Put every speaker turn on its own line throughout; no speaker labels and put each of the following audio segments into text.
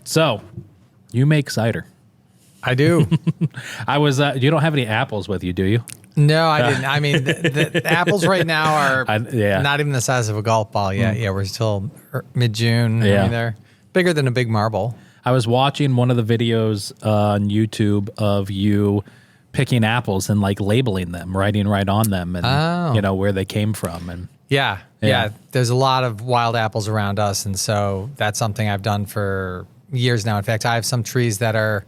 So, you make cider.
I do.
I was. You don't have any apples with you, do you?
No, I didn't. I mean, the apples right now are not even the size of a golf ball yet. Yeah, we're still mid-June.
Yeah.
I mean, they're bigger than a big marble.
I was watching one of the videos on YouTube of you picking apples and like labeling them, writing right on them, and you know where they came from. And
yeah. There's a lot of wild apples around us, and so that's something I've done for years now. In fact, I have some trees that are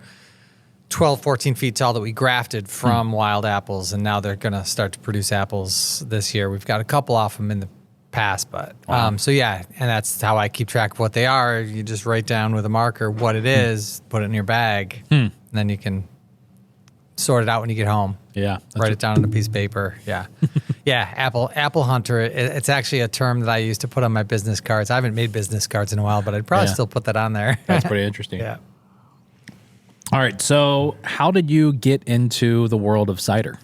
12, 14 feet tall that we grafted from wild apples, and now they're going to start to produce apples this year. We've got a couple off them in the past, but so yeah, and that's how I keep track of what they are. You just write down with a marker what it is, put it in your bag, and then you can sort it out when you get home.
Yeah,
write it down on a piece of paper. Yeah, yeah. Apple hunter. It's actually a term that I used to put on my business cards. I haven't made business cards in a while, but I'd probably still put that on there.
That's pretty interesting.
Yeah.
All right. So, how did you get into the world of cider?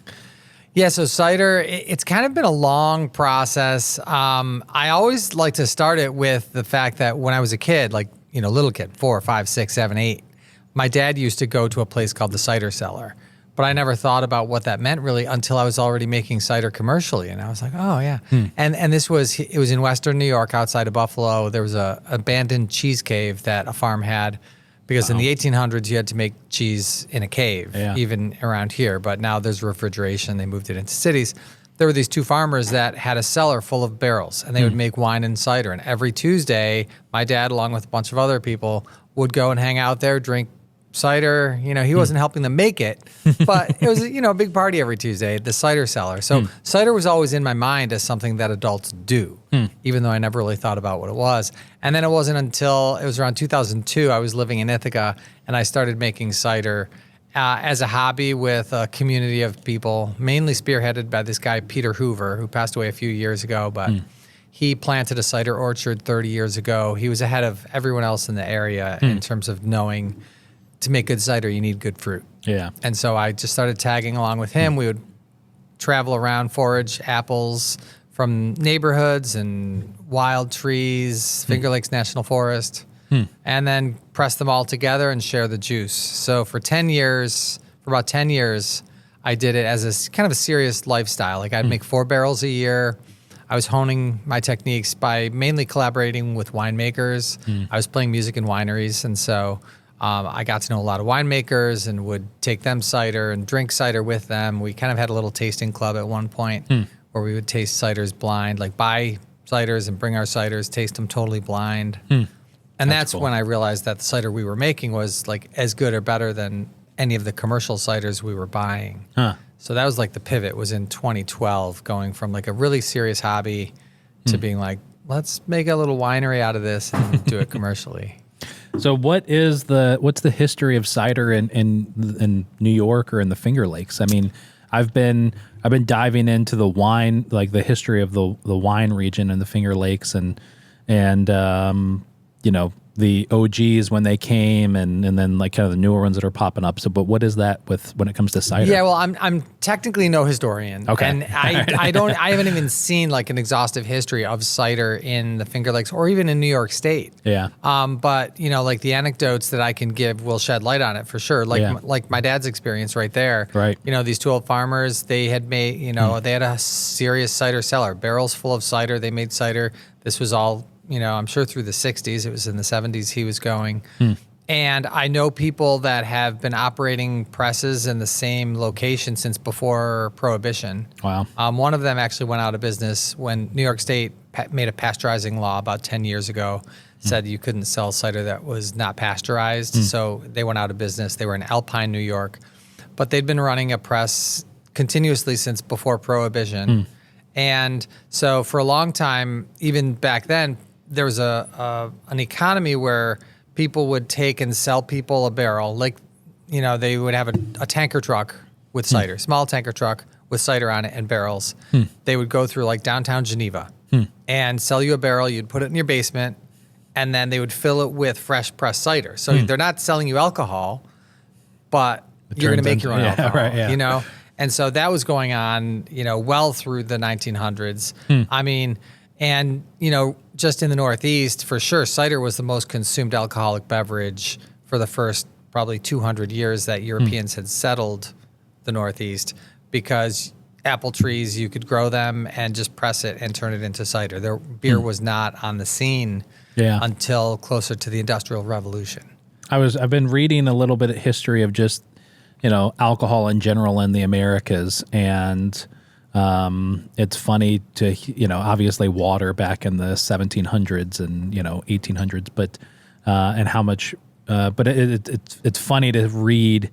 Yeah, so cider, it's kind of been a long process. I always like to start it with the fact that when I was a kid, like, you know, little kid, 4, 5, 6, 7, 8, my dad used to go to a place called the Cider Cellar. But I never thought about what that meant really until I was already making cider commercially. And I was like, oh, yeah. And it was in Western New York outside of Buffalo. There was a abandoned cheese cave that a farm had. Because in the 1800s, you had to make cheese in a cave, even around here. But now there's refrigeration. They moved it into cities. There were these two farmers that had a cellar full of barrels, and they would make wine and cider. And every Tuesday, my dad, along with a bunch of other people, would go and hang out there, drink cider. You know, he wasn't helping them make it, but it was, you know, a big party every Tuesday at the cider cellar. So cider was always in my mind as something that adults do, even though I never really thought about what it was. And then it wasn't until it was around 2002, I was living in Ithaca, and I started making cider as a hobby with a community of people, mainly spearheaded by this guy, Peter Hoover, who passed away a few years ago, but he planted a cider orchard 30 years ago. He was ahead of everyone else in the area in terms of knowing to make good cider, you need good fruit. Yeah. And so I just started tagging along with him. We would travel around, forage apples from neighborhoods and wild trees, Finger Lakes National Forest, and then press them all together and share the juice. So for about 10 years, I did it as a kind of a serious lifestyle. Like I'd make 4 barrels a year. I was honing my techniques by mainly collaborating with winemakers. I was playing music in wineries, and so I got to know a lot of winemakers and would take them cider and drink cider with them. We kind of had a little tasting club at one point where we would taste ciders blind, like buy ciders and bring our ciders, taste them totally blind. And that's cool. When I realized that the cider we were making was like as good or better than any of the commercial ciders we were buying. So that was like the pivot, was in 2012, going from like a really serious hobby to being like, let's make a little winery out of this and do it commercially.
So what's the history of cider in New York or in the Finger Lakes? I mean, I've been diving into the wine, like the history of the wine region in the Finger Lakes and you know, the OGs when they came and then like kind of the newer ones that are popping up. So, but what is that when it comes to cider?
Yeah, well, I'm technically no historian.
Okay.
And I haven't even seen like an exhaustive history of cider in the Finger Lakes or even in New York State.
Yeah.
But you know, like the anecdotes that I can give will shed light on it for sure. Like my dad's experience right there.
Right.
You know, these two old farmers, they had made, you know, they had a serious cider cellar, barrels full of cider. They made cider. This was all, you know, I'm sure through the 60s. It was in the 70s he was going. And I know people that have been operating presses in the same location since before Prohibition.
Wow.
One of them actually went out of business when New York State made a pasteurizing law about 10 years ago, said you couldn't sell cider that was not pasteurized. So they went out of business. They were in Alpine, New York. But they'd been running a press continuously since before Prohibition. And so for a long time, even back then, there was an economy where people would take and sell people a barrel. Like, you know, they would have a tanker truck with cider, small tanker truck with cider on it and barrels. They would go through like downtown Geneva and sell you a barrel. You'd put it in your basement, and then they would fill it with fresh pressed cider. So they're not selling you alcohol, but you're going to make your own alcohol, you know? And so that was going on, you know, well through the 1900s. I mean, And, just in the Northeast, for sure, cider was the most consumed alcoholic beverage for the first probably 200 years that Europeans had settled the Northeast, because apple trees, you could grow them and just press it and turn it into cider. Their beer was not on the scene until closer to the Industrial Revolution.
I've been reading a little bit of history of just, alcohol in general in the Americas, and it's funny to, obviously water back in the 1700s and, 1800s, but, and how much, but it's funny to read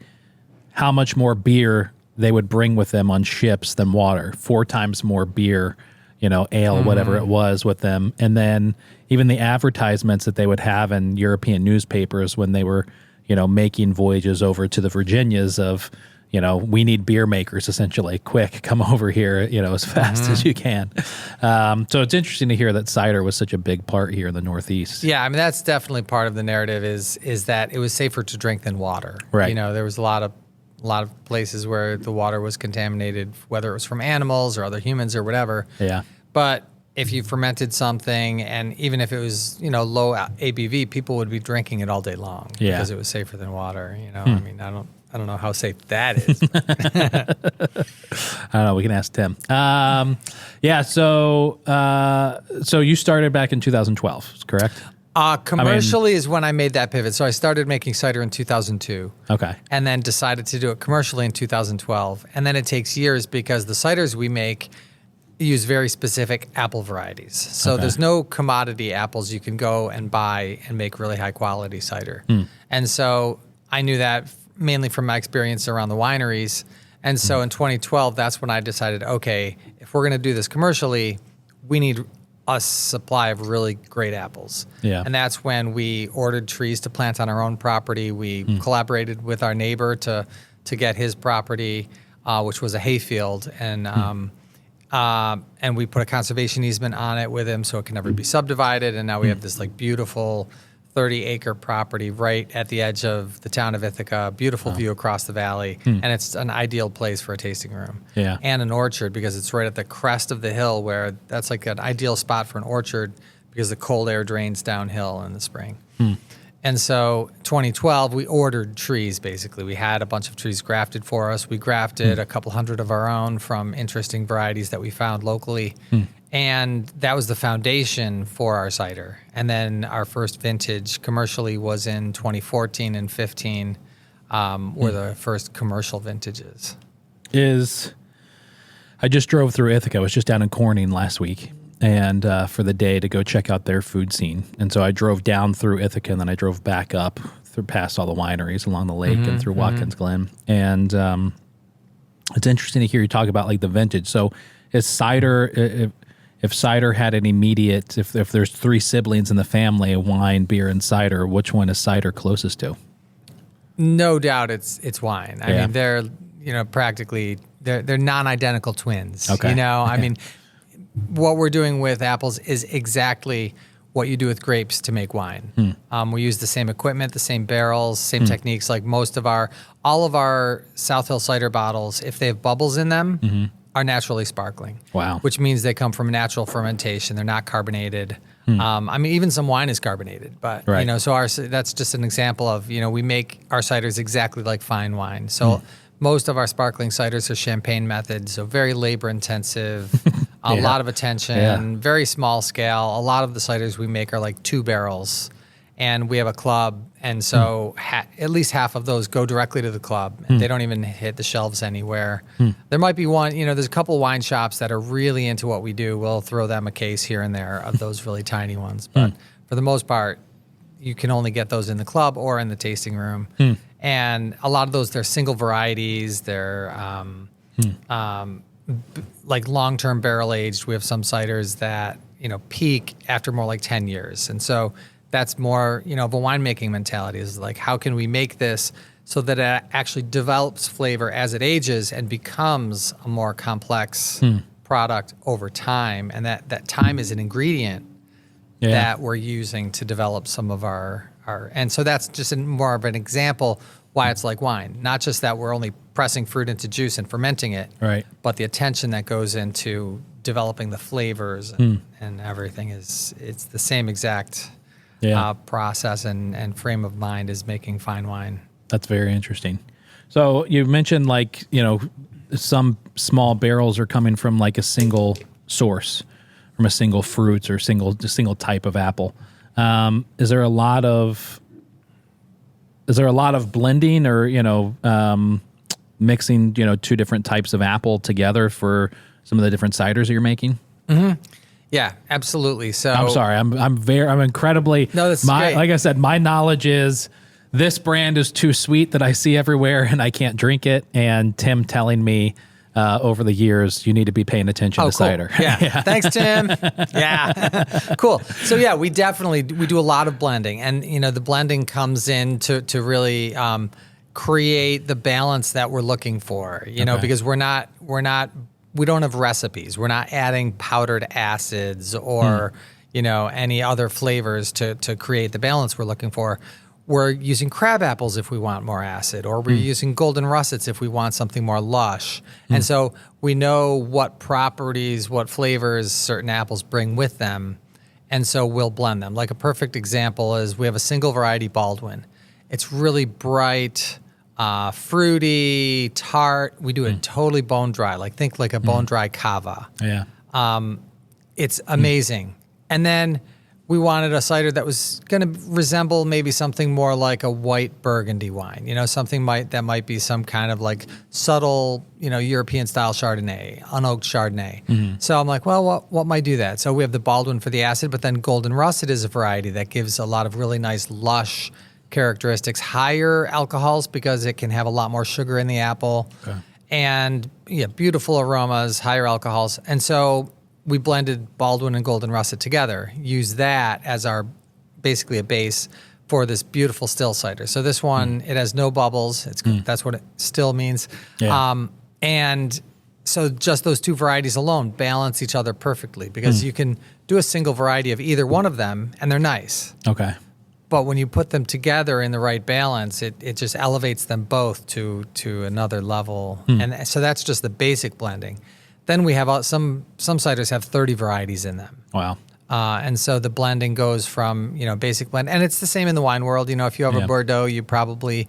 how much more beer they would bring with them on ships than water, 4 times more beer, ale, whatever it was with them. And then even the advertisements that they would have in European newspapers when they were, making voyages over to the Virginias of, we need beer makers, essentially. Quick, come over here, as fast as you can. So it's interesting to hear that cider was such a big part here in the Northeast.
Yeah, I mean, that's definitely part of the narrative is that it was safer to drink than water.
Right.
There was a lot of places where the water was contaminated, whether it was from animals or other humans or whatever.
Yeah.
But if you fermented something, and even if it was, low ABV, people would be drinking it all day long because it was safer than water. I mean, I don't know how safe that is.
I don't know. We can ask Tim. So you started back in 2012, correct?
Commercially is when I made that pivot. So I started making cider in 2002.
Okay.
And then decided to do it commercially in 2012. And then it takes years because the ciders we make use very specific apple varieties. So there's no commodity apples you can go and buy and make really high quality cider. And so I knew that mainly from my experience around the wineries. And so in 2012, that's when I decided, okay, if we're going to do this commercially, we need a supply of really great apples.
Yeah.
And that's when we ordered trees to plant on our own property. We collaborated with our neighbor to get his property, which was a hayfield, and we put a conservation easement on it with him so it can never be subdivided. And now we have this beautiful 30-acre property right at the edge of the town of Ithaca, beautiful view across the valley, and it's an ideal place for a tasting room.
Yeah.
And an orchard, because it's right at the crest of the hill, where that's an ideal spot for an orchard because the cold air drains downhill in the spring. And so 2012, we ordered trees, basically. We had a bunch of trees grafted for us. We grafted a couple hundred of our own from interesting varieties that we found locally. And that was the foundation for our cider. And then our first vintage commercially was in 2014 and 15, were the first commercial vintages.
I just drove through Ithaca. I was just down in Corning last week, and for the day to go check out their food scene. And so I drove down through Ithaca, and then I drove back up past all the wineries along the lake and through Watkins Glen. And it's interesting to hear you talk about the vintage. So is cider, if cider had an immediate, if there's 3 siblings in the family, wine, beer, and cider, which one is cider closest to?
No doubt it's wine. I mean, they're, practically, they're non-identical twins.
Okay.
I mean, what we're doing with apples is exactly what you do with grapes to make wine. We use the same equipment, the same barrels, same techniques. Like all of our South Hill cider bottles, if they have bubbles in them, are naturally sparkling.
Wow.
Which means they come from natural fermentation. They're not carbonated. I mean, even some wine is carbonated, but so that's just an example of, we make our ciders exactly like fine wine. So most of our sparkling ciders are champagne method, so very labor intensive, a lot of attention, very small scale. A lot of the ciders we make are 2 barrels, and we have a club, and so at least half of those go directly to the club. And they don't even hit the shelves anywhere. There might be one, there's a couple wine shops that are really into what we do. We'll throw them a case here and there of those really tiny ones, but for the most part, you can only get those in the club or in the tasting room. And a lot of those, they're single varieties. They're long-term barrel aged. We have some ciders that, peak after more like 10 years. And so that's more, of a winemaking mentality, is how can we make this so that it actually develops flavor as it ages and becomes a more complex product over time. And that time is an ingredient that we're using to develop some of our and so that's just more of an example why it's like wine. Not just that we're only pressing fruit into juice and fermenting it,
right?
But the attention that goes into developing the flavors and everything it's the same exact process and frame of mind as making fine wine.
That's very interesting. So you mentioned like, some small barrels are coming from like a single source, from a single fruits or single type of apple. Is there a lot of blending or, mixing, two different types of apple together for some of the different ciders that you're making?
Mm-hmm. Yeah, absolutely. So
I'm sorry. I'm incredibly,
no, that's great.
Like I said, my knowledge is this brand is too sweet that I see everywhere and I can't drink it. And Tim telling me over the years, you need to be paying attention to cider.
Yeah. Thanks, Tim. Yeah. Cool. So yeah, we do a lot of blending, and the blending comes in to really create the balance that we're looking for, because we don't have recipes. We're not adding powdered acids or, any other flavors to create the balance we're looking for. We're using crab apples if we want more acid, or we're using golden russets if we want something more lush. And so we know what properties, what flavors certain apples bring with them, and so we'll blend them. Like a perfect example is we have a single variety Baldwin. It's really bright, fruity, tart. We do it totally bone dry, think like a bone dry cava.
Yeah.
It's amazing. And then we wanted a cider that was going to resemble maybe something more like a white Burgundy wine, something that might be some kind of like subtle, European style Chardonnay, unoaked Chardonnay. So I'm like, well, what might do that? So we have the Baldwin for the acid, but then Golden Russet is a variety that gives a lot of really nice lush characteristics, higher alcohols because it can have a lot more sugar in the apple, and beautiful aromas, higher alcohols. And so we blended Baldwin and Golden Russet together, use that as our basically a base for this beautiful still cider. So this one, it has no bubbles. That's what it still means. Yeah. And so just those two varieties alone balance each other perfectly, because you can do a single variety of either one of them and they're nice.
Okay.
But when you put them together in the right balance, it just elevates them both to another level. And so that's just the basic blending. Then we have some ciders have 30 varieties in them.
Wow.
And so the blending goes from, basic blend. And it's the same in the wine world. If you have a Bordeaux, you probably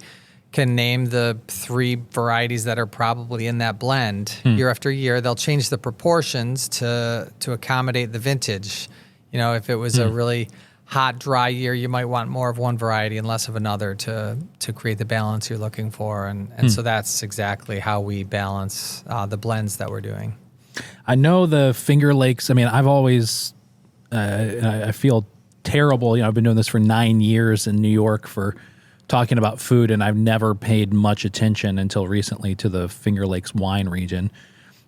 can name the 3 varieties that are probably in that blend. Year after year, they'll change the proportions to accommodate the vintage. If it was a really hot, dry year, you might want more of one variety and less of another to create the balance you're looking for. And so that's exactly how we balance the blends that we're doing.
I know the Finger Lakes. I mean, I've always, I feel terrible. I've been doing this for 9 years in New York for talking about food, and I've never paid much attention until recently to the Finger Lakes wine region.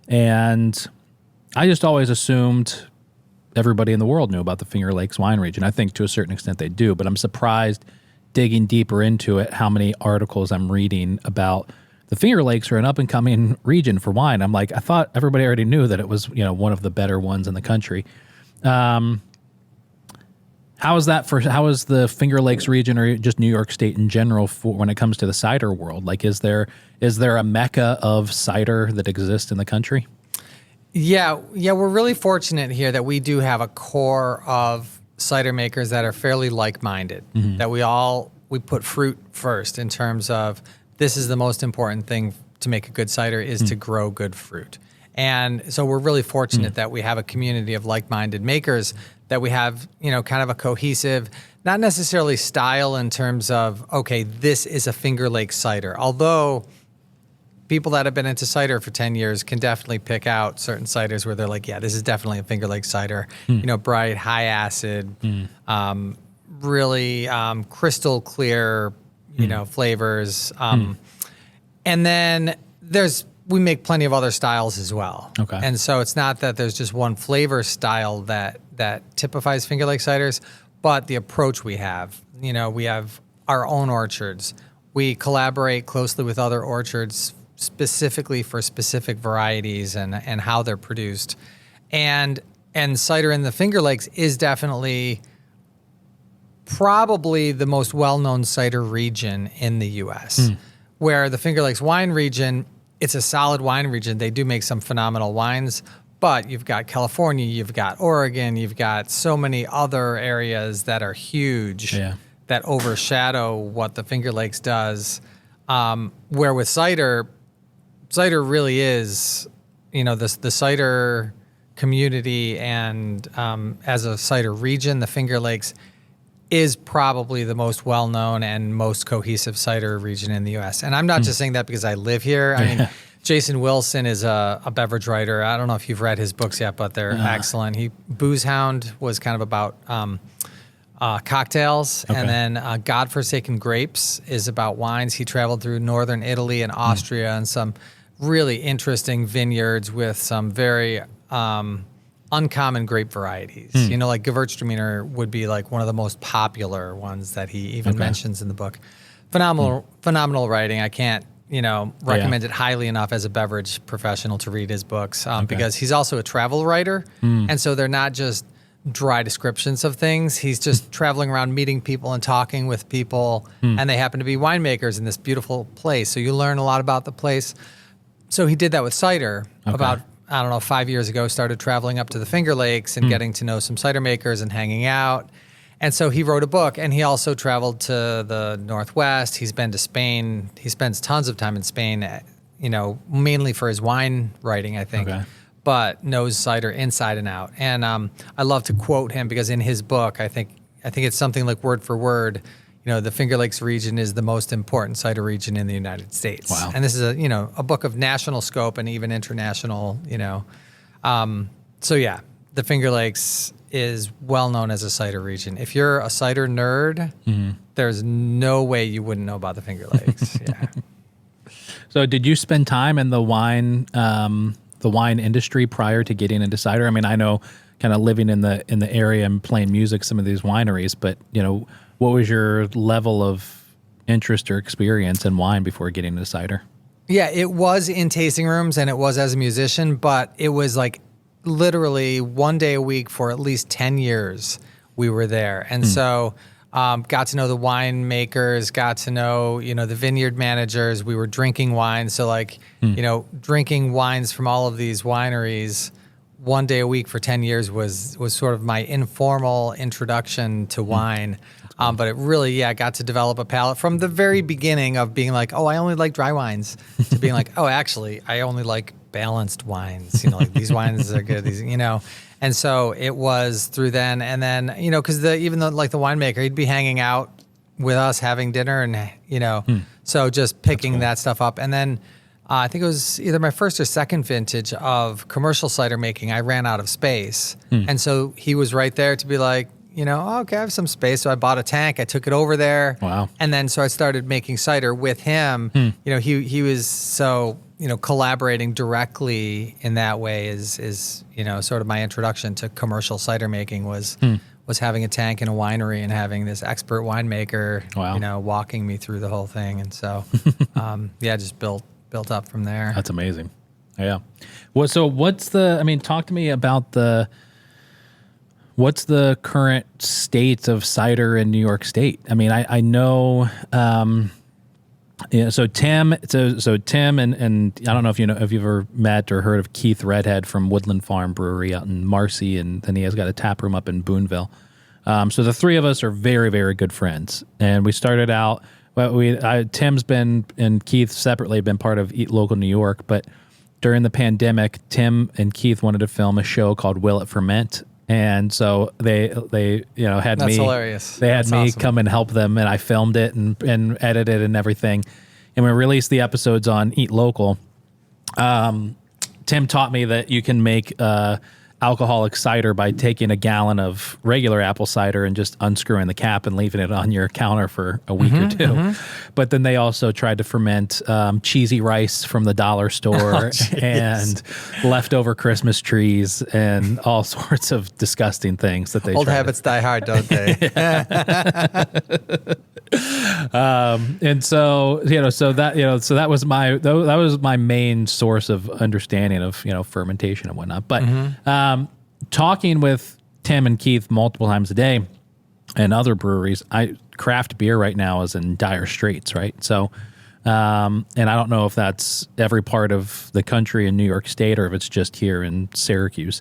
And I just always assumed everybody in the world knew about the Finger Lakes wine region. I think to a certain extent they do, but I'm surprised digging deeper into it how many articles I'm reading about the Finger Lakes are an up-and-coming region for wine. I'm like, I thought everybody already knew that it was, one of the better ones in the country. How is the Finger Lakes region, or just New York State in general, for when it comes to the cider world? Like, is there a mecca of cider that exists in the country?
Yeah, we're really fortunate here that we do have a core of cider makers that are fairly like-minded. That we put fruit first in terms of, this is the most important thing to make a good cider is to grow good fruit. And so we're really fortunate that we have a community of like-minded makers, that we have, kind of a cohesive, not necessarily style in terms of, okay, this is a Finger Lakes cider. Although people that have been into cider for 10 years can definitely pick out certain ciders where they're like, yeah, this is definitely a Finger Lakes cider. Bright, high acid, really crystal clear, flavors. And then we make plenty of other styles as well.
Okay.
And so it's not that there's just one flavor style that typifies Finger Lakes ciders, but the approach we have. We have our own orchards. We collaborate closely with other orchards specifically for specific varieties and how they're produced. And cider in the Finger Lakes is definitely probably the most well-known cider region in the U.S., where the Finger Lakes wine region, it's a solid wine region. They do make some phenomenal wines, But you've got California, you've got Oregon, you've got so many other areas that are huge that overshadow what the Finger Lakes does. Where with cider really is, the cider community and as a cider region, the Finger Lakes is probably the most well-known and most cohesive cider region in the U.S. And I'm not just saying that because I live here. I mean, Jason Wilson is a beverage writer. I don't know if you've read his books yet, but they're excellent. Booze Hound was kind of about cocktails, and then Godforsaken Grapes is about wines. He traveled through northern Italy and Austria and some really interesting vineyards with some very uncommon grape varieties. Like Gewürztraminer would be like one of the most popular ones that he even mentions in the book. Phenomenal writing. I can't, recommend it highly enough as a beverage professional to read his books because he's also a travel writer. And so they're not just dry descriptions of things. He's just traveling around meeting people and talking with people, and they happen to be winemakers in this beautiful place. So you learn a lot about the place. So he did that with cider about, 5 years ago, started traveling up to the Finger Lakes and getting to know some cider makers and hanging out. And so he wrote a book, and he also traveled to the Northwest. He's been to Spain. He spends tons of time in Spain, mainly for his wine writing, I think, but knows cider inside and out. And I love to quote him because in his book, I think it's something like word for word, the Finger Lakes region is the most important cider region in the United States.
Wow.
And this is a book of national scope and even international, the Finger Lakes is well known as a cider region. If you're a cider nerd, there's no way you wouldn't know about the Finger Lakes.
So did you spend time in the wine industry prior to getting into cider? I mean, I know kind of living in the area and playing music, some of these wineries, but what was your level of interest or experience in wine before getting into cider?
Yeah, it was in tasting rooms and it was as a musician, but it was like literally one day a week for at least 10 years we were there. And so got to know the winemakers, got to know, the vineyard managers. We were drinking wine. So drinking wines from all of these wineries one day a week for 10 years was sort of my informal introduction to wine. But it really, got to develop a palate from the very beginning of being like, oh, I only like dry wines, to being like, oh, actually, I only like balanced wines. Like these wines are good. And so it was through then, and then because even though like the winemaker, he'd be hanging out with us having dinner, and so just picking that stuff up, and then. I think it was either my first or second vintage of commercial cider making. I ran out of space. And so he was right there to be like, okay, I have some space. So I bought a tank. I took it over there.
Wow.
And then so I started making cider with him. He was so, collaborating directly in that way is sort of my introduction to commercial cider making was having a tank in a winery and having this expert winemaker, walking me through the whole thing. And so, just built up from there.
That's amazing. Yeah. Well, so talk to me about what's the current state of cider in New York State? I mean, I know, so Tim and I don't know if if you've ever met or heard of Keith Redhead from Woodland Farm Brewery out in Marcy, and then he has got a tap room up in Boonville. So the three of us are very, very good friends, and we started out. Well, Tim's been and Keith separately have been part of Eat Local New York, but during the pandemic, Tim and Keith wanted to film a show called Will It Ferment, and so they had
That's
me.
Hilarious.
They had
That's
me
awesome.
come and help them, and I filmed it and edited and everything, and we released the episodes on Eat Local. Tim taught me that you can make alcoholic cider by taking a gallon of regular apple cider and just unscrewing the cap and leaving it on your counter for a week or two. But then they also tried to ferment cheesy rice from the dollar store and leftover Christmas trees and all sorts of disgusting things that they
Old habits die hard, don't they?
And so that was my main source of understanding of fermentation and whatnot. But talking with Tim and Keith multiple times a day and other breweries, craft beer right now is in dire straits, right? So And I don't know if that's every part of the country in New York State or if it's just here in Syracuse.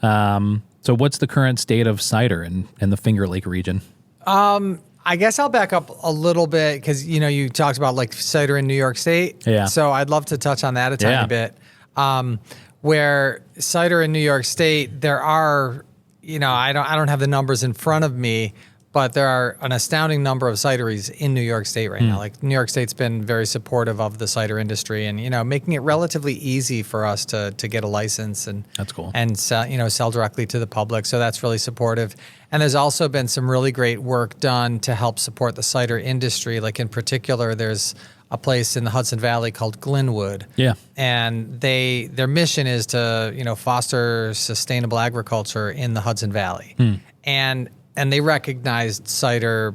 So what's the current state of cider in the Finger Lake region?
I guess I'll back up a little bit because, you talked about like cider in New York State.
Yeah.
So I'd love to touch on that a tiny bit. Where cider in New York State, there are, I don't have the numbers in front of me, but there are an astounding number of cideries in New York State right now. Like New York State's been very supportive of the cider industry and, making it relatively easy for us to get a license and
that's cool.
And sell directly to the public. So that's really supportive. And there's also been some really great work done to help support the cider industry. Like in particular, there's a place in the Hudson Valley called Glenwood.
Yeah.
And their mission is to, foster sustainable agriculture in the Hudson Valley. And they recognized cider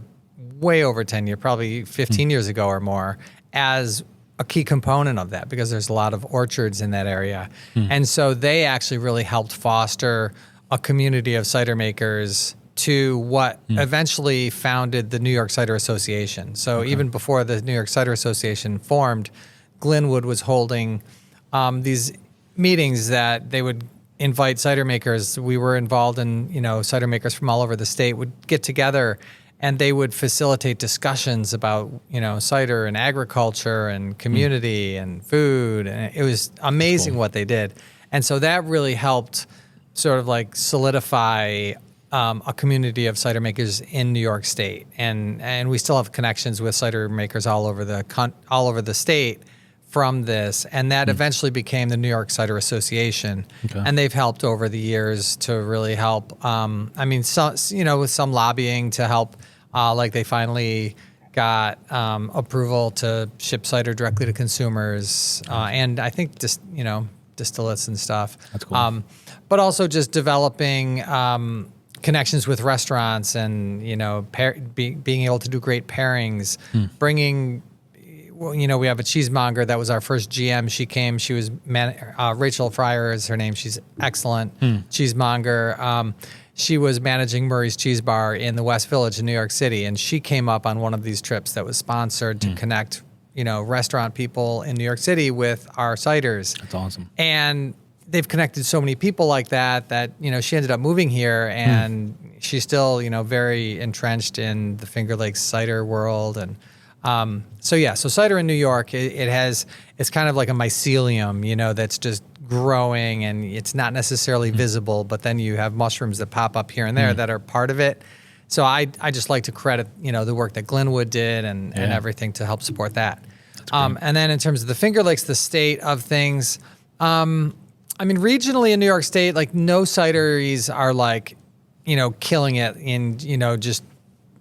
way over 10 years, probably 15 years ago or more, as a key component of that because there's a lot of orchards in that area. And so they actually really helped foster a community of cider makers to what eventually founded the New York Cider Association. So even before the New York Cider Association formed, Glenwood was holding these meetings that they would invite cider makers. We were involved in, cider makers from all over the state would get together and they would facilitate discussions about, cider and agriculture and community and food. And it was amazing what they did. And so that really helped sort of like solidify a community of cider makers in New York State. And we still have connections with cider makers all over the state from this, and that eventually became the New York Cider Association, and they've helped over the years to really help. With some lobbying to help, like they finally got approval to ship cider directly to consumers, and I think just distillates and stuff.
That's cool.
But also just developing connections with restaurants and being able to do great pairings, bringing. Well, we have a cheesemonger that was our first GM. She came. She was Rachel Fryer is her name. She's excellent cheesemonger. She was managing Murray's Cheese Bar in the West Village in New York City, and she came up on one of these trips that was sponsored to connect, restaurant people in New York City with our ciders.
That's awesome.
And they've connected so many people like that she ended up moving here, and she's still very entrenched in the Finger Lakes cider world and. So cider in New York, it's kind of like a mycelium, that's just growing and it's not necessarily visible, but then you have mushrooms that pop up here and there that are part of it. So I just like to credit, the work that Glenwood did and everything to help support that. And then in terms of the Finger Lakes, the state of things, regionally in New York State, like no cideries are like, killing it in, just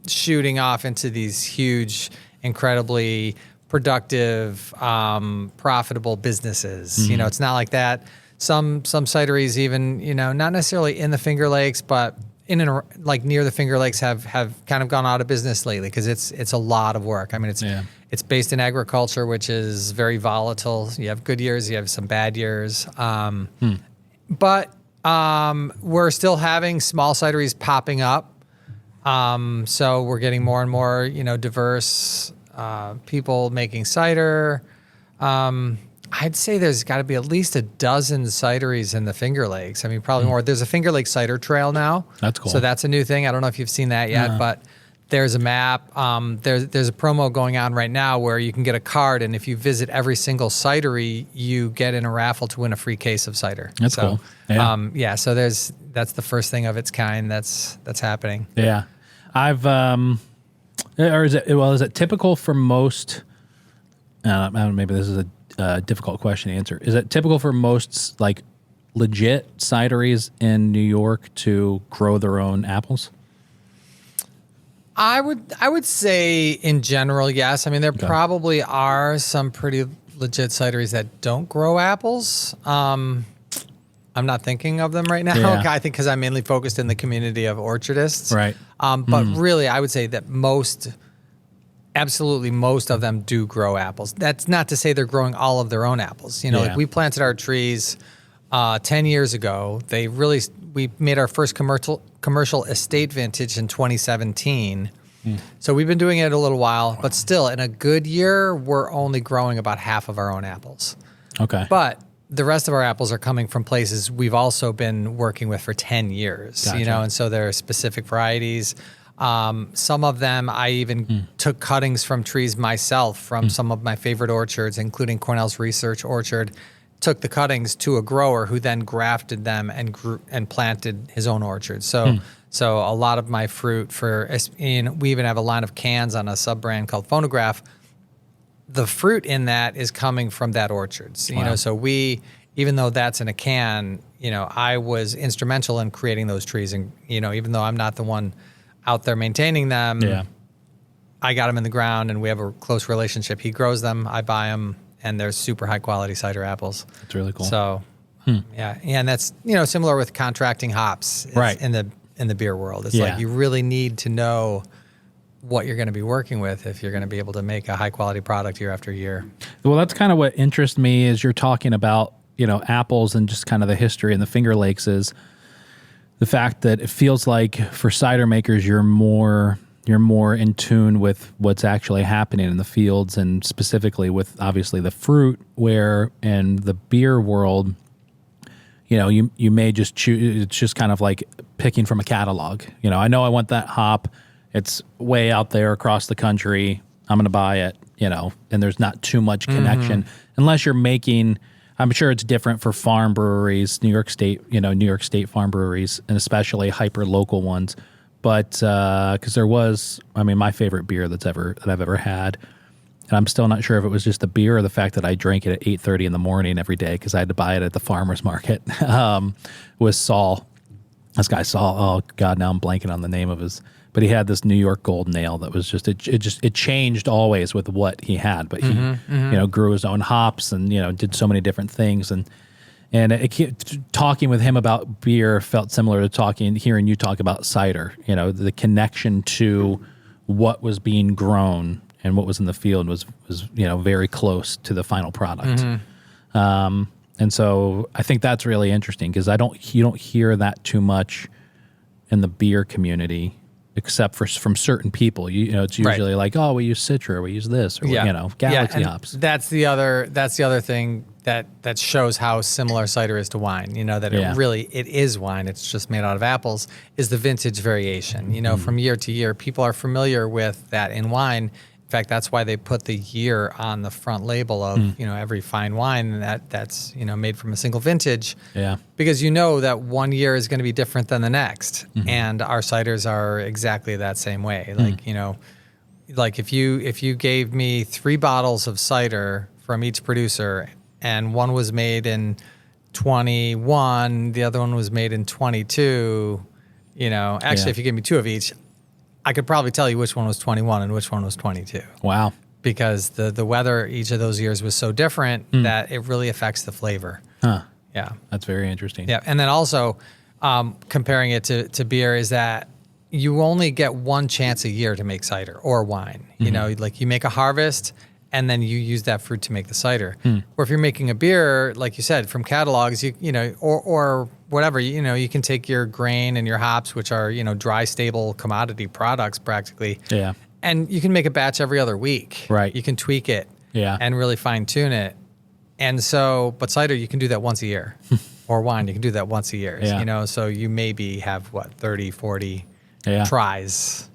shooting off into these huge, incredibly productive, profitable businesses. It's not like that. Some cideries even, not necessarily in the Finger Lakes, but in and like near the Finger Lakes have kind of gone out of business lately because it's a lot of work. It's based in agriculture, which is very volatile. You have good years, you have some bad years. But we're still having small cideries popping up. So we're getting more and more, diverse people making cider. I'd say there's got to be at least a dozen cideries in the Finger Lakes. Probably more. There's a Finger Lake Cider Trail now.
That's cool.
So that's a new thing. I don't know if you've seen that yet, but there's a map. There's a promo going on right now where you can get a card, and if you visit every single cidery, you get in a raffle to win a free case of cider.
That's cool. Yeah.
So that's the first thing of its kind that's happening.
Yeah. I've is it typical for most? Maybe this is a difficult question to answer. Is it typical for most like legit cideries in New York to grow their own apples?
I would say in general, yes. There probably are some pretty legit cideries that don't grow apples. I'm not thinking of them right now.
Yeah.
I think because I'm mainly focused in the community of orchardists.
Right.
But really, I would say that absolutely most of them do grow apples. That's not to say they're growing all of their own apples. Like we planted our trees 10 years ago. We made our first commercial estate vintage in 2017. So we've been doing it a little while, but still, in a good year, we're only growing about half of our own apples.
Okay.
But the rest of our apples are coming from places we've also been working with for 10 years,
Gotcha.
and so there are specific varieties. Some of them I even took cuttings from trees myself from some of my favorite orchards, including Cornell's Research Orchard. Took the cuttings to a grower who then grafted them and planted his own orchard. So a lot of my fruit we even have a line of cans on a sub brand called Phonograph. The fruit in that is coming from that orchards,
Wow.
so even though that's in a can, I was instrumental in creating those trees. And, even though I'm not the one out there maintaining them, I got them in the ground and we have a close relationship. He grows them, I buy them, and they're super high quality cider apples.
That's really cool.
So, yeah. And that's, similar with contracting hops
Right.
in the beer world. It's
Yeah.
like you really need to know what you're going to be working with if you're going to be able to make a high quality product year after year.
Well, that's kind of what interests me is you're talking about, apples and just kind of the history and the Finger Lakes is the fact that it feels like for cider makers, you're more in tune with what's actually happening in the fields and specifically with obviously the fruit, where in the beer world, you may just choose, it's just kind of like picking from a catalog. I know I want that hop. It's way out there across the country. I'm going to buy it, and there's not too much connection unless you're making, I'm sure it's different for farm breweries, New York State farm breweries, and especially hyper local ones. But because there was, my favorite beer that I've ever had, and I'm still not sure if it was just the beer or the fact that I drank it at 8:30 in the morning every day because I had to buy it at the farmer's market, was Saul. This guy Saul, oh God, now I'm blanking on the name of his, but he had this New York Golden Ale that was it changed always with what he had, but he grew his own hops and did so many different things, and talking with him about beer felt similar to hearing you talk about cider. The connection to what was being grown and what was in the field was very close to the final product. And so I think that's really interesting because you don't hear that too much in the beer community, except from certain people. It's usually like, oh, we use Citra, or we use this, or Galaxy hops.
That's the other thing that shows how similar cider is to wine. That it is wine. It's just made out of apples. Is the vintage variation. From year to year, people are familiar with that in wine. In fact, that's why they put the year on the front label of every fine wine, and that's made from a single vintage. Yeah. Because that 1 year is going to be different than the next, and our ciders are exactly that same way. Like if you gave me 3 bottles of cider from each producer, and one was made in 21, the other one was made in 22. If you give me 2 of each, I could probably tell you which one was 21 and which one was 22. Wow. Because the weather each of those years was so different that it really affects the flavor. Huh. Yeah.
That's very interesting.
Yeah. And then also comparing it to beer is that you only get one chance a year to make cider or wine. Like you make a harvest and then you use that fruit to make the cider. Or if you're making a beer, like you said, from catalogs, or whatever, you can take your grain and your hops, which are, dry, stable commodity products practically. Yeah. And you can make a batch every other week. Right. You can tweak it. Yeah. And really fine tune it. And so, but cider, you can do that once a year. Or wine, you can do that once a year. Yeah. So you maybe have 30, 40 tries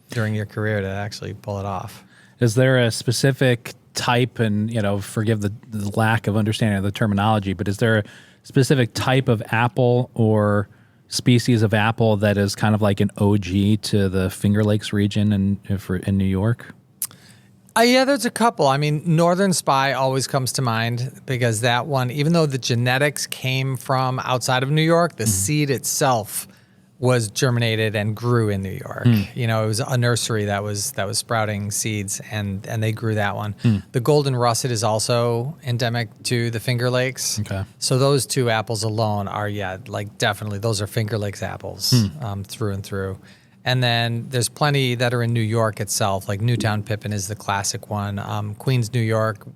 during your career to actually pull it off.
Is there a specific type, and forgive the lack of understanding of the terminology, but is there a specific type of apple or species of apple that is kind of like an OG to the Finger Lakes region in New York?
Yeah, there's a couple. Northern Spy always comes to mind because that one, even though the genetics came from outside of New York, the seed itself was germinated and grew in New York. It was a nursery that was sprouting seeds, and they grew that one. The Golden Russet is also endemic to the Finger Lakes. Okay. So those 2 apples alone are, definitely, those are Finger Lakes apples through and through. And then there's plenty that are in New York itself, like Newtown Pippin is the classic one. Queens, New York,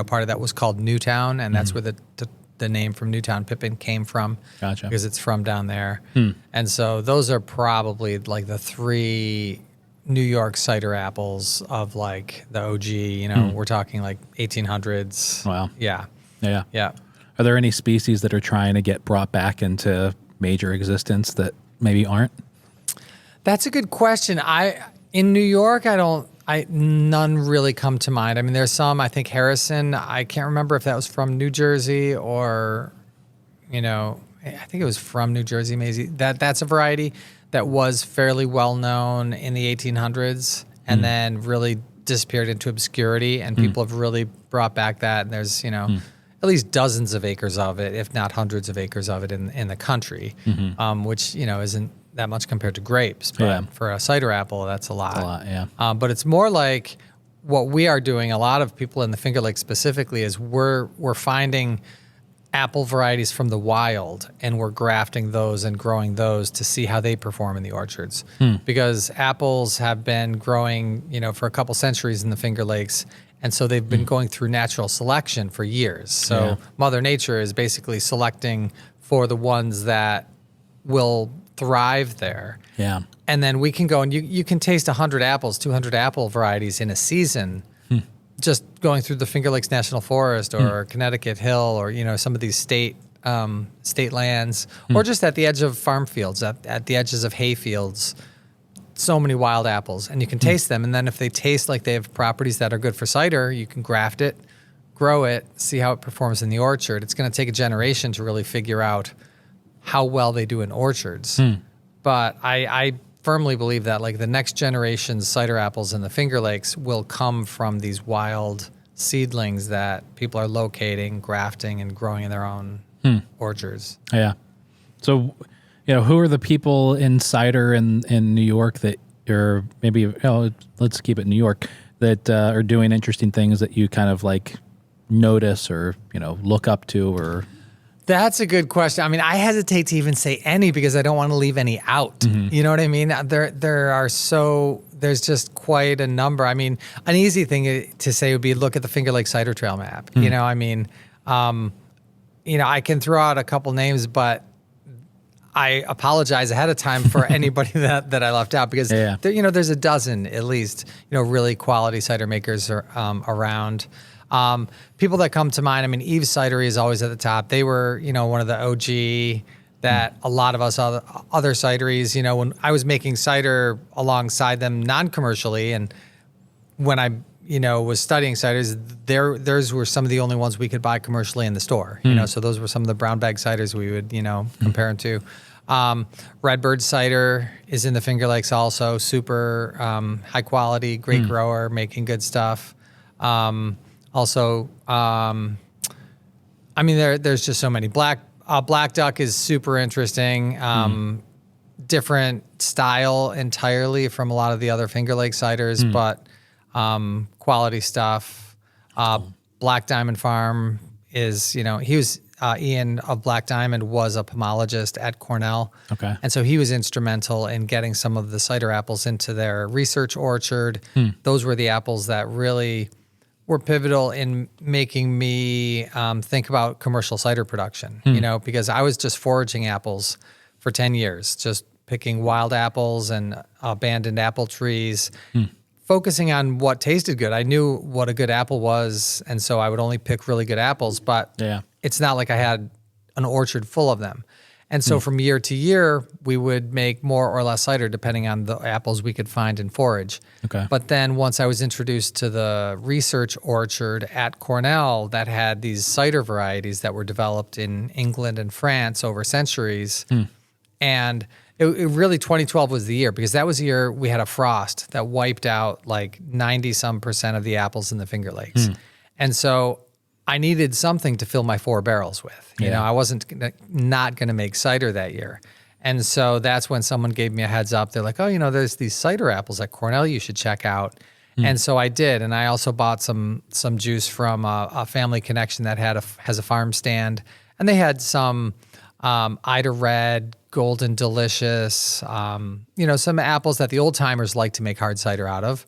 part of that was called Newtown, and that's where the name from Newtown Pippin came from. Gotcha. Because it's from down there. And so those are probably like the 3 New York cider apples of like the OG, you know, we're talking like 1800s.
Wow.
Yeah.
Yeah.
Yeah.
Are there any species that are trying to get brought back into major existence that maybe aren't?
That's a good question. In New York, none really come to mind. I mean, there's some, I think Harrison, I can't remember if that was from New Jersey or, you know, I think it was from New Jersey, maybe. That's a variety that was fairly well known in the 1800s and then really disappeared into obscurity, and people have really brought back that. And there's, you know, at least dozens of acres of it, if not hundreds of acres of it in the country, which, you know, isn't that much compared to grapes. But for a cider apple, that's a lot.
A lot, yeah.
But it's more like what we are doing, a lot of people in the Finger Lakes specifically, is we're finding apple varieties from the wild, and we're grafting those and growing those to see how they perform in the orchards. Because apples have been growing, you know, for a couple centuries in the Finger Lakes, and so they've been going through natural selection for years. So Mother Nature is basically selecting for the ones that will thrive there.
Yeah.
And then we can go and you can taste 100 apples, 200 apple varieties in a season, just going through the Finger Lakes National Forest or Connecticut Hill, or, you know, some of these state lands, or just at the edge of farm fields, at the edges of hay fields. So many wild apples, and you can taste them. And then if they taste like they have properties that are good for cider, you can graft it, grow it, see how it performs in the orchard. It's going to take a generation to really figure out how well they do in orchards. But I firmly believe that like the next generation's cider apples in the Finger Lakes will come from these wild seedlings that people are locating, grafting, and growing in their own orchards.
Yeah. So, you know, who are the people in cider in New York that are maybe, let's keep it New York, that are doing interesting things that you kind of like notice or, you know, look up to? Or
That's a good question. I mean, I hesitate to even say any because I don't want to leave any out. You know what I mean? There's just quite a number. I mean, an easy thing to say would be look at the Finger Lake Cider Trail map. You know, I mean, you know, I can throw out a couple names, but I apologize ahead of time for anybody that I left out, because there, you know, there's a dozen at least, you know, really quality cider makers around. People that come to mind, I mean, Eve's Cidery is always at the top. They were, you know, one of the OG that a lot of us other cideries, you know, when I was making cider alongside them non-commercially, and when I, you know, was studying ciders, theirs were some of the only ones we could buy commercially in the store, you know, so those were some of the brown bag ciders we would, you know, compare them to. Redbird Cider is in the Finger Lakes also, super high quality, great grower, making good stuff. Also, I mean, there's just so many. Black Duck is super interesting. Different style entirely from a lot of the other Finger Lake ciders, but quality stuff. Black Diamond Farm is, you know, he was Ian of Black Diamond was a pomologist at Cornell.
Okay.
And so he was instrumental in getting some of the cider apples into their research orchard. Those were the apples that really were pivotal in making me think about commercial cider production, you know, because I was just foraging apples for 10 years, just picking wild apples and abandoned apple trees, focusing on what tasted good. I knew what a good apple was, and so I would only pick really good apples, but it's not like I had an orchard full of them. And so from year to year, we would make more or less cider depending on the apples we could find and forage.
Okay.
But then once I was introduced to the research orchard at Cornell that had these cider varieties that were developed in England and France over centuries, and it really 2012 was the year, because that was the year we had a frost that wiped out like 90% of the apples in the Finger Lakes. And so I needed something to fill my 4 barrels with. You know, I wasn't not going to make cider that year. And so that's when someone gave me a heads up. They're like, oh, you know, there's these cider apples at Cornell you should check out. And so I did. And I also bought some juice from a family connection that has a farm stand. And they had some Ida Red, Golden Delicious, you know, some apples that the old timers like to make hard cider out of.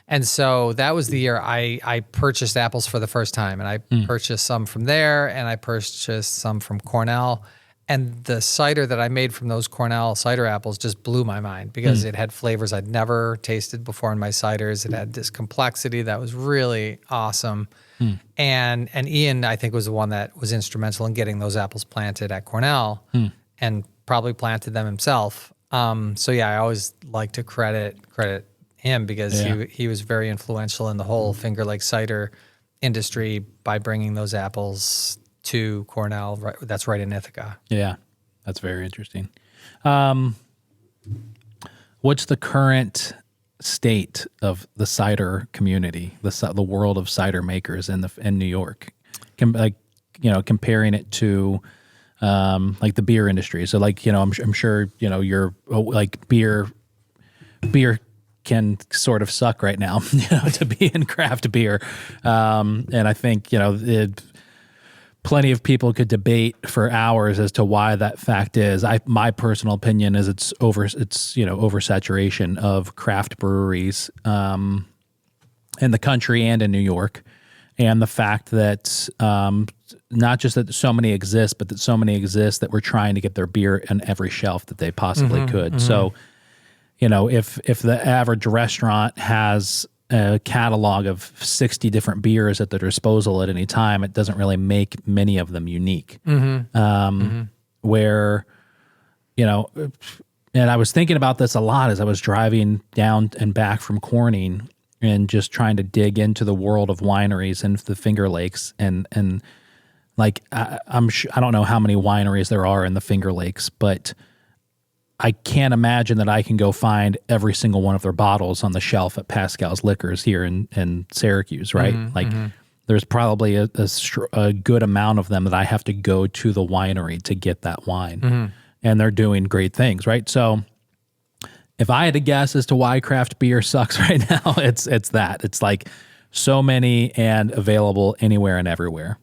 And so that was the year I purchased apples for the first time. And I purchased some from there, and I purchased some from Cornell. And the cider that I made from those Cornell cider apples just blew my mind because it had flavors I'd never tasted before in my ciders. It had this complexity that was really awesome. And Ian, I think, was the one that was instrumental in getting those apples planted at Cornell and probably planted them himself. So yeah, I always like to credit him because he was very influential in the whole Finger Lake cider industry by bringing those apples to Cornell. Right, that's right in Ithaca.
Yeah, that's very interesting. What's the current state of the cider community, the world of cider makers in New York? Comparing it to like the beer industry. So like, I'm sure, you're like beer can sort of suck right now, to be in craft beer. And I think, plenty of people could debate for hours as to why that fact is. My personal opinion is it's oversaturation of craft breweries in the country and in New York. And the fact that not just that so many exist, but that so many exist that we're trying to get their beer on every shelf that they possibly could. So, if the average restaurant has a catalog of 60 different beers at their disposal at any time, it doesn't really make many of them unique. Where, and I was thinking about this a lot as I was driving down and back from Corning and just trying to dig into the world of wineries and the Finger Lakes. And like, I don't know how many wineries there are in the Finger Lakes, but I can't imagine that I can go find every single one of their bottles on the shelf at Pascal's Liquors here in Syracuse, right? There's probably a good amount of them that I have to go to the winery to get that wine. And they're doing great things, right? So if I had to guess as to why craft beer sucks right now, it's that. It's like so many and available anywhere and everywhere.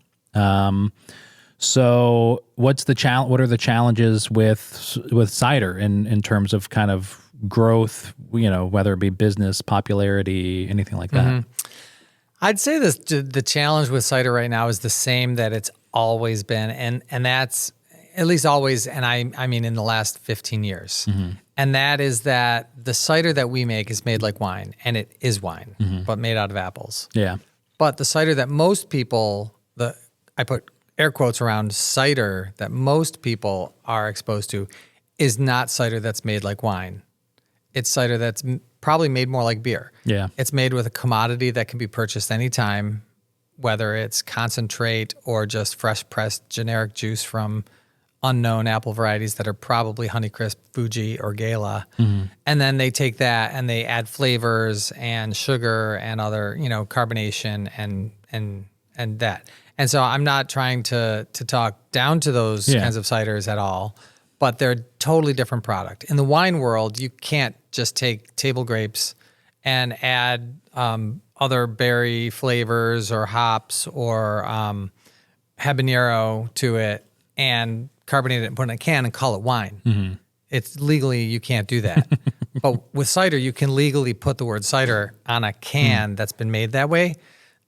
So what's the what are the challenges with cider in terms of kind of growth, whether it be business, popularity, anything like that?
I'd say the challenge with cider right now is the same that it's always been. And that's at least always. And I mean, in the last 15 years, and that is that the cider that we make is made like wine, and it is wine, but made out of apples.
Yeah.
But the cider that most people, I put air quotes around cider, that most people are exposed to is not cider that's made like wine. It's cider that's probably made more like beer.
Yeah.
It's made with a commodity that can be purchased anytime, whether it's concentrate or just fresh pressed generic juice from unknown apple varieties that are probably Honeycrisp, Fuji, or Gala. And then they take that and they add flavors and sugar and other, carbonation and that. And so I'm not trying to talk down to those kinds of ciders at all, but they're a totally different product. In the wine world, you can't just take table grapes and add other berry flavors or hops or habanero to it and carbonate it and put it in a can and call it wine. It's legally, you can't do that. But with cider, you can legally put the word cider on a can that's been made that way.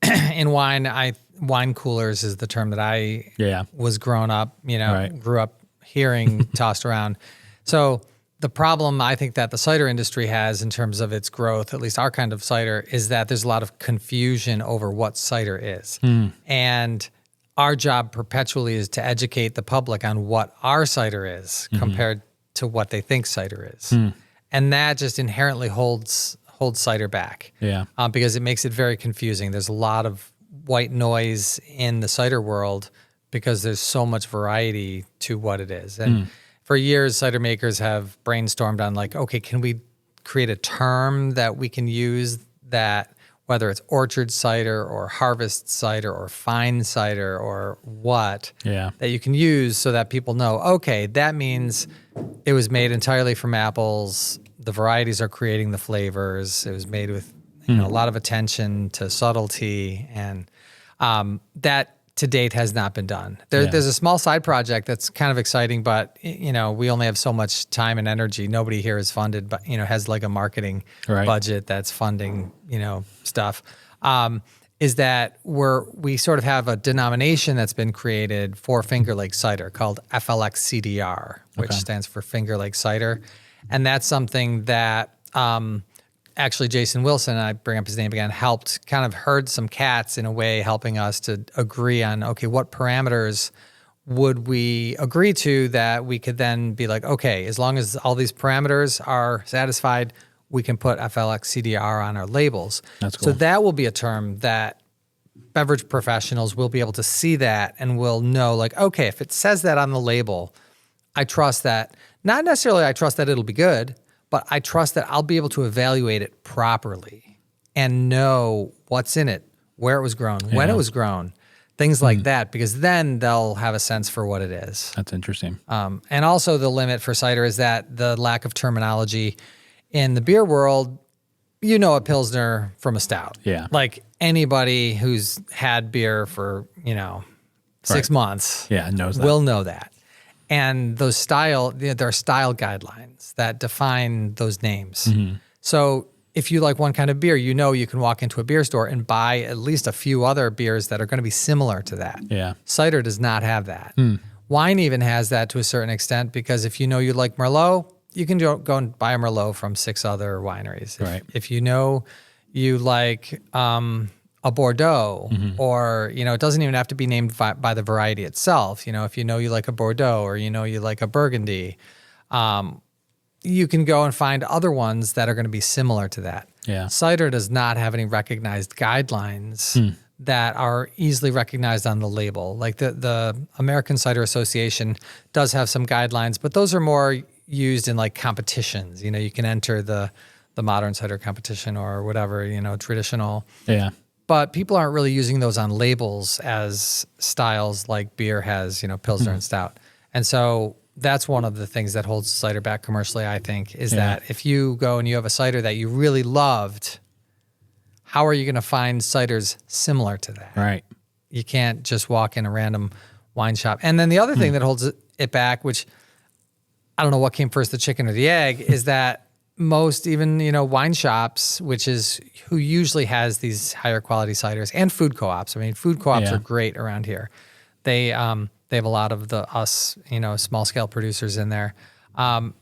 In wine, wine coolers is the term that I was grew up hearing tossed around. So the problem I think that the cider industry has in terms of its growth, at least our kind of cider, is that there's a lot of confusion over what cider is. And our job perpetually is to educate the public on what our cider is compared to what they think cider is. And that just inherently holds cider back. Because it makes it very confusing. There's a lot of white noise in the cider world because there's so much variety to what it is. And for years, cider makers have brainstormed on like, okay, can we create a term that we can use that, whether it's orchard cider or harvest cider or fine cider or what, that you can use so that people know, okay, that means it was made entirely from apples. The varieties are creating the flavors. It was made with a lot of attention to subtlety, and that to date has not been done. There's a small side project that's kind of exciting, but we only have so much time and energy. Nobody here is funded, but has like a marketing budget that's funding stuff. is that we sort of have a denomination that's been created for Finger Lake cider called FLX-CDR, which stands for Finger Lake Cider. And that's something that actually Jason Wilson, I bring up his name again, helped kind of herd some cats in a way, helping us to agree on, okay, what parameters would we agree to that we could then be like, okay, as long as all these parameters are satisfied, we can put FLX-CDR on our labels.
That's cool.
So that will be a term that beverage professionals will be able to see that and will know, like, okay, if it says that on the label, I trust that. Not necessarily I trust that it'll be good, but I trust that I'll be able to evaluate it properly and know what's in it, where it was grown, when it was grown, things like that, because then they'll have a sense for what it is.
That's interesting.
And also the limit for cider is that the lack of terminology in the beer world, you know a Pilsner from a stout.
Yeah.
Like anybody who's had beer for, 6 months
knows that.
will know that. And those there are style guidelines that define those names. So if you like one kind of beer, you can walk into a beer store and buy at least a few other beers that are going to be similar to that.
Yeah.
Cider does not have that. Wine even has that to a certain extent, because if you know you like Merlot, you can go and buy a Merlot from 6 other wineries.
Right.
If you know you like a Bordeaux, or, it doesn't even have to be named by the variety itself. If you know you like a Bordeaux, or you like a Burgundy, you can go and find other ones that are going to be similar to that.
Yeah.
Cider does not have any recognized guidelines that are easily recognized on the label. Like the American Cider Association does have some guidelines, but those are more used in like competitions. You can enter the modern cider competition or whatever, traditional.
Yeah.
But people aren't really using those on labels as styles like beer has, Pilsner and Stout. And so that's one of the things that holds cider back commercially, I think, is that if you go and you have a cider that you really loved, how are you going to find ciders similar to that?
Right.
You can't just walk in a random wine shop. And then the other thing that holds it back, which I don't know what came first, the chicken or the egg, is that most even, wine shops, which is who usually has these higher quality ciders, and food co-ops. I mean, food co-ops are great around here. They have a lot of small scale producers in there.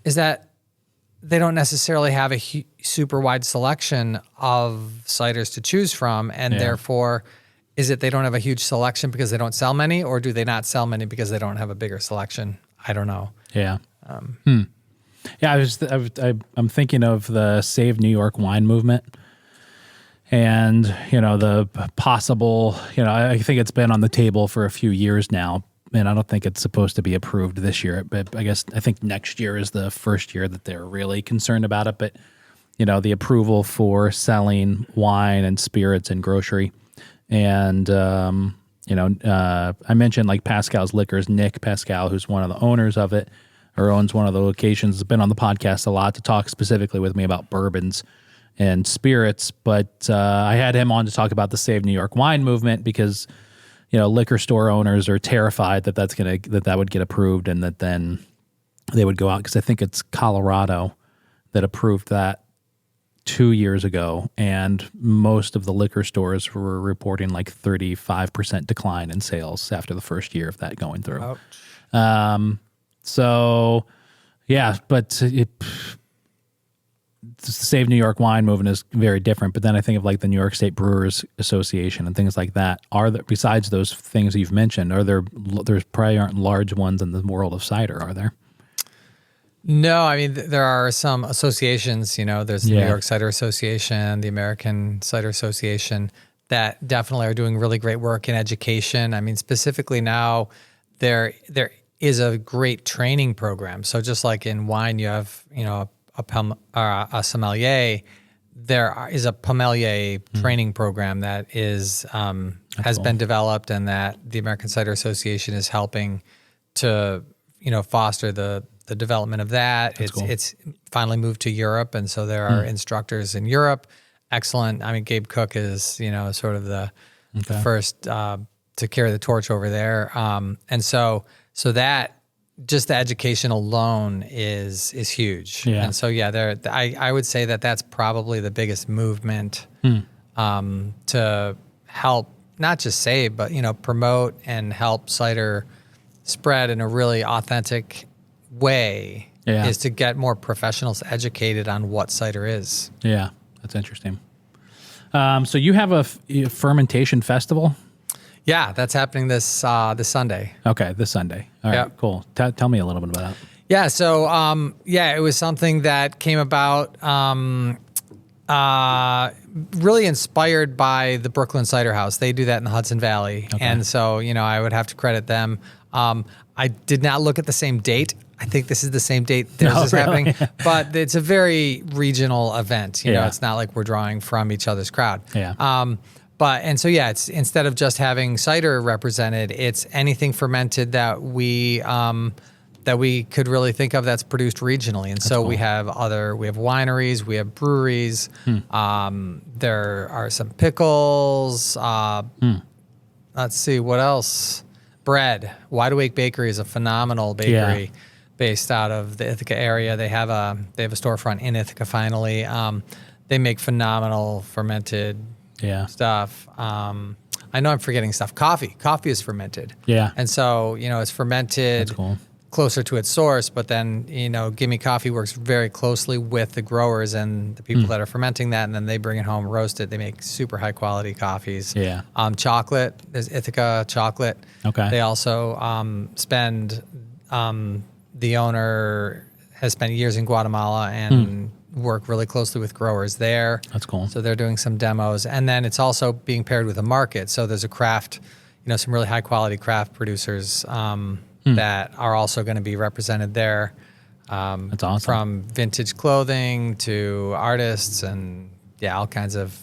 Is that they don't necessarily have a super wide selection of ciders to choose from, and therefore, is it they don't have a huge selection because they don't sell many, or do they not sell many because they don't have a bigger selection? I don't know.
Yeah. Yeah, I'm thinking of the Save New York wine movement, and the possible. I think it's been on the table for a few years now, and I don't think it's supposed to be approved this year. But I think next year is the first year that they're really concerned about it. But the approval for selling wine and spirits in grocery, and I mentioned like Pascal's Liquors. Nick Pascal, who's one of the owners of it, or owns one of the locations, has been on the podcast a lot to talk specifically with me about bourbons and spirits. But I had him on to talk about the Save New York wine movement because liquor store owners are terrified that that would get approved, and that then they would go out, because I think it's Colorado that approved that 2 years ago, and most of the liquor stores were reporting like 35% decline in sales after the first year of that going through.
Ouch.
So, yeah, but the Save New York wine movement is very different. But then I think of like the New York State Brewers Association and things like that. Are there, besides those things you've mentioned, there's probably aren't large ones in the world of cider, are there?
No, I mean, there are some associations, there's the New York Cider Association, the American Cider Association, that definitely are doing really great work in education. I mean, specifically now, there is a great training program. So just like in wine, you have, a sommelier, there is a Pomelier training program that has been developed, and that the American Cider Association is helping to, foster the development of that. It's finally moved to Europe, and so there are instructors in Europe. Excellent. I mean, Gabe Cook is, sort of the first to carry the torch over there. And so that just the education alone is huge. Yeah. And so, I would say that that's probably the biggest movement to help not just save, but promote and help cider spread in a really authentic way is to get more professionals educated on what cider is.
Yeah, that's interesting. So you have a fermentation festival?
Yeah, that's happening this Sunday.
Okay, this Sunday. All right, cool. Tell me a little bit about that.
Yeah, so it was something that came about really inspired by the Brooklyn Cider House. They do that in the Hudson Valley. Okay. And so, I would have to credit them. I did not look at the same date. I think this is the same date theirs is happening, but it's a very regional event. It's not like we're drawing from each other's crowd.
Yeah.
It's instead of just having cider represented, it's anything fermented that we could really think of that's produced regionally. And so cool. we have wineries, we have breweries. There are some pickles. Let's see, what else? Bread. Wide Awake Bakery is a phenomenal bakery based out of the Ithaca area. They have a storefront in Ithaca finally. They make phenomenal fermented stuff. I know I'm forgetting stuff. Coffee is fermented.
Yeah.
And so, it's fermented closer to its source, but then, Gimme Coffee works very closely with the growers and the people that are fermenting that, and then they bring it home, roast it. They make super high quality coffees.
Yeah.
Chocolate, there's Ithaca chocolate.
Okay.
They also the owner has spent years in Guatemala and work really closely with growers there.
That's cool.
So they're doing some demos. And then it's also being paired with a market. So there's a craft, some really high quality craft producers that are also going to be represented there.
That's awesome.
From vintage clothing to artists and all kinds of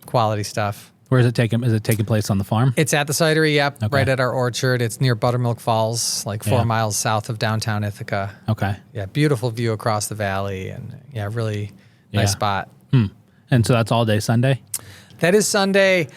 quality stuff.
Where is it taking? Is it taking place on the farm?
It's at the cidery, right at our orchard. It's near Buttermilk Falls, like 4 miles south of downtown Ithaca.
Okay.
Yeah, beautiful view across the valley, and really nice spot.
And so that's all day Sunday?
That is Sunday.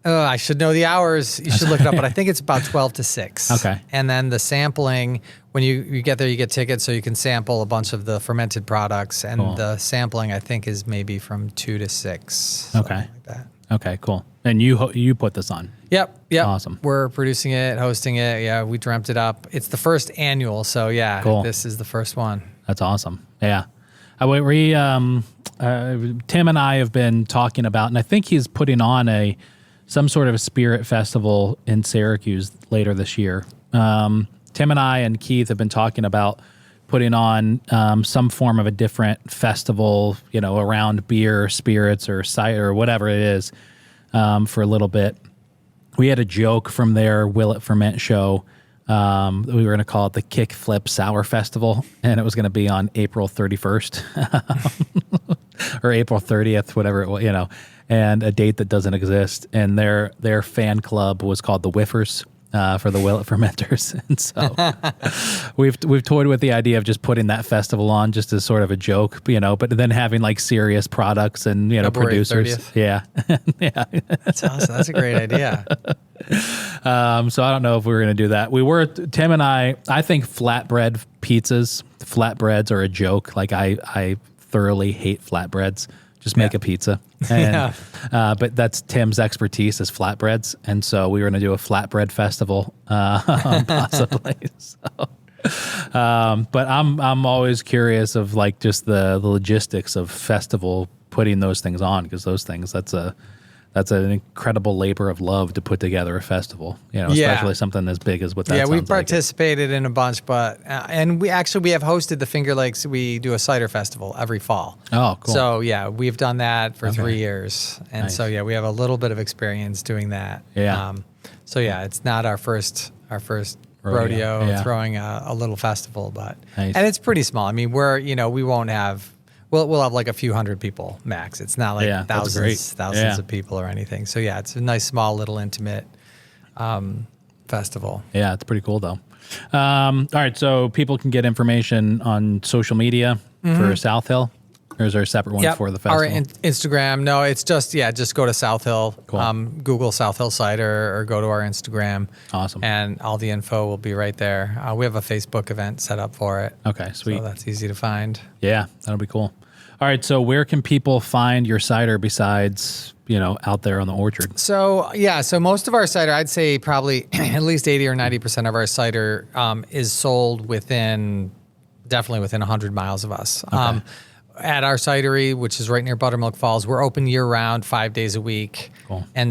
I should know the hours. You should look it up, but I think it's about 12 to 6.
Okay.
And then the sampling, when you get there, you get tickets so you can sample a bunch of the fermented products. And the sampling, I think, is maybe from 2 to 6.
Okay.
Like that.
Okay, cool. And you put this on?
Yep.
Awesome.
We're producing it, hosting it. Yeah, we dreamt it up. It's the first annual, so
cool.
This is the first one.
That's awesome. Yeah. Tim and I have been talking about, and I think he's putting on some sort of a spirit festival in Syracuse later this year. Tim and I and Keith have been talking about putting on some form of a different festival, around beer, spirits, or cider, or whatever it is, for a little bit. We had a joke from their Will It Ferment show. We were going to call it the Kick Flip Sour Festival, and it was going to be on April 31st or April 30th, whatever it was, and a date that doesn't exist. And their fan club was called the Whiffers. For the Will It Fermenters. And so we've toyed with the idea of just putting that festival on just as sort of a joke, but then having like serious products and, producers.
30th.
Yeah.
That's awesome. That's a great idea.
So I don't know if we were going to do that. Tim and I think flatbreads are a joke. Like I thoroughly hate flatbreads. Just make a pizza. And, but that's Tim's expertise is flatbreads. And so we were going to do a flatbread festival, possibly. So, but I'm always curious of like just the logistics of festival putting those things on, because those things, that's an incredible labor of love to put together a festival, especially something as big as what that sounds
we've
like.
participated in a bunch, but and we have hosted the Finger Lakes. We do a cider festival every fall.
Oh, cool.
So we've done that for 3 years, and so we have a little bit of experience doing that.
Yeah.
It's not our first rodeo throwing a little festival, but and it's pretty small. I mean, we won't have. We'll have like a few hundred people max. It's not like thousands of people or anything. So it's a nice, small, little intimate festival.
Yeah, it's pretty cool though. All right, so people can get information on social media for South Hill, or is there a separate one for the festival?
Our Instagram. No, it's just go to South Hill.
Cool.
Google South Hill Cider or go to our Instagram.
Awesome.
And all the info will be right there. We have a Facebook event set up for it.
Okay, sweet.
So that's easy to find.
Yeah, that'll be cool. All right. So where can people find your cider besides, out there on the orchard?
So most of our cider, I'd say probably at least 80 or 90% of our cider is sold definitely within 100 miles of us.
Okay.
At our cidery, which is right near Buttermilk Falls, we're open year round, 5 days a week.
Cool.
And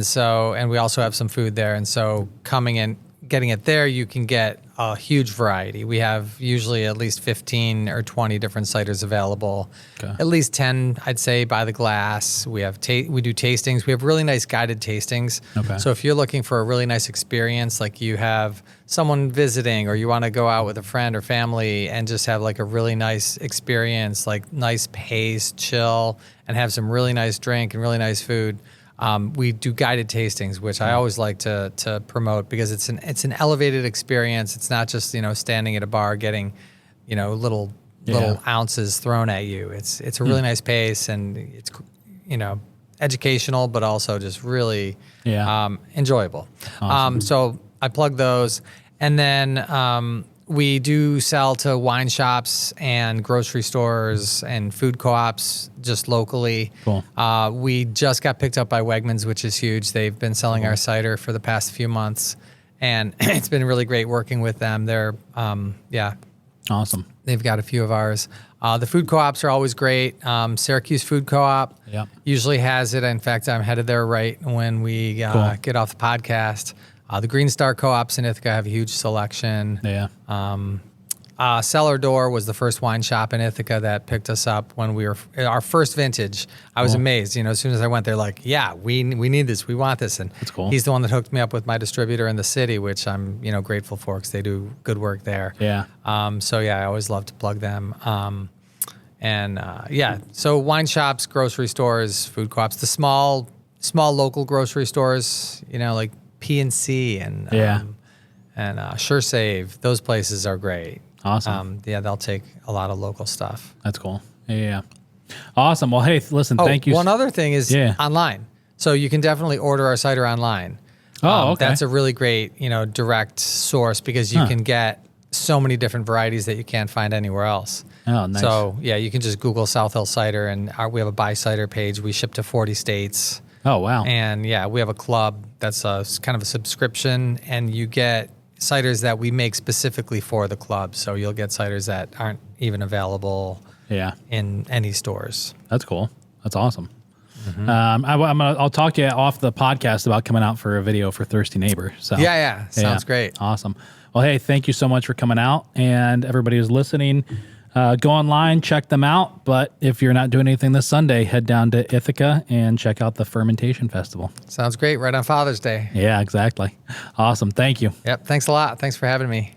we also have some food there. And so coming in, getting it there, you can get a huge variety. We have usually at least 15 or 20 different ciders available.
Okay.
At least 10, I'd say, by the glass. We do tastings. We have really nice guided tastings.
Okay.
So if you're looking for a really nice experience, like you have someone visiting or you want to go out with a friend or family and just have like a really nice experience, like nice pace, chill, and have some really nice drink and really nice food, we do guided tastings, which I always like to promote because it's an elevated experience. It's not just standing at a bar getting little ounces thrown at you. It's a really nice pace, and it's educational, but also just really enjoyable.
Awesome.
So I plug those, and then we do sell to wine shops and grocery stores and food co-ops just locally.
Cool.
We just got picked up by Wegmans, which is huge. They've been selling our cider for the past few months, and it's been really great working with them. They're,
Awesome.
They've got a few of ours. The food co-ops are always great. Syracuse Food Co-op usually has it. In fact, I'm headed there right when we get off the podcast. The Green Star Co-ops in Ithaca have a huge selection.
Yeah.
Cellar Door was the first wine shop in Ithaca that picked us up when we were our first vintage. I was amazed. As soon as I went, they're like, "Yeah, we need this. We want this." And
that's cool.
He's the one that hooked me up with my distributor in the city, which I'm grateful for because they do good work there.
Yeah.
I always love to plug them. So wine shops, grocery stores, food co-ops, the small local grocery stores, like P&C and Sure Save. Those places are great.
Awesome.
They'll take a lot of local stuff.
That's cool. Yeah. Awesome. Well, hey, listen, thank you.
One other thing is online. So you can definitely order our cider online.
Oh, okay.
That's a really great, direct source because you can get so many different varieties that you can't find anywhere else.
Oh, nice.
So, you can just Google South Hill Cider, and we have a buy cider page. We ship to 40 states.
Oh, wow.
And we have a club that's kind of a subscription, and you get ciders that we make specifically for the club. So you'll get ciders that aren't even available in any stores.
That's cool. That's awesome. Mm-hmm. I'll talk to you off the podcast about coming out for a video for Thirsty Neighbor. So
Sounds great.
Awesome. Well, hey, thank you so much for coming out, and everybody who's listening. Go online, check them out. But if you're not doing anything this Sunday, head down to Ithaca and check out the Fermentation Festival.
Sounds great. Right on Father's Day.
Yeah, exactly. Awesome. Thank you.
Yep. Thanks a lot. Thanks for having me.